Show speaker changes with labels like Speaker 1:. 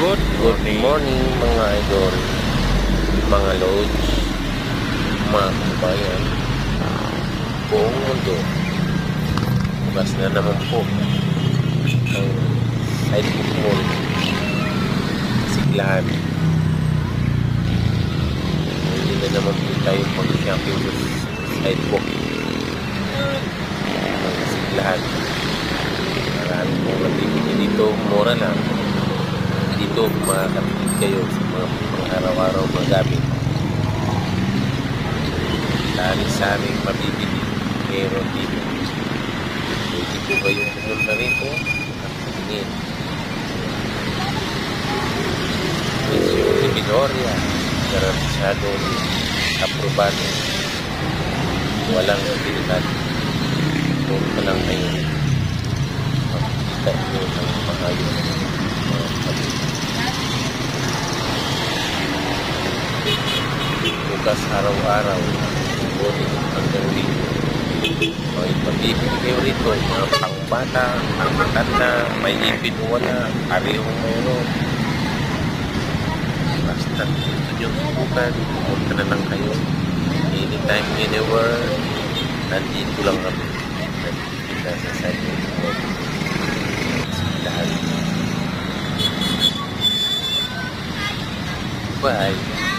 Speaker 1: Good morning mga idol, mga lods, mga kabayan, buong mundo. Bukas na naman po ang sidewalk mall Siglahan. Hindi na naman po tayo mag-shopping sa sidewalk ng Siglahan. Marami pong nabibili dito, mura lang. Dito makakatipid kayo sa mga pang-araw-araw mga gamit. Sari-saring mabibili meron dito. Pwede po kayo pumunta rito at tingin. Medyo Divisoria, garantisado aprobado, walang utilidad. Punta lang kayo, makikita nyo ng maayos mga pabili. Bukas araw-araw, buti hanggang dito. May pabibili kayo rito, mga pangbata, pangmatanda, may ipin o wala, parehong mayroon. Basta gusto nyo subukan, pumunta na lang kayo. Anytime, anywhere, nandito lang kami. Nandito sa sidewalk mo. Siglahan. Bye!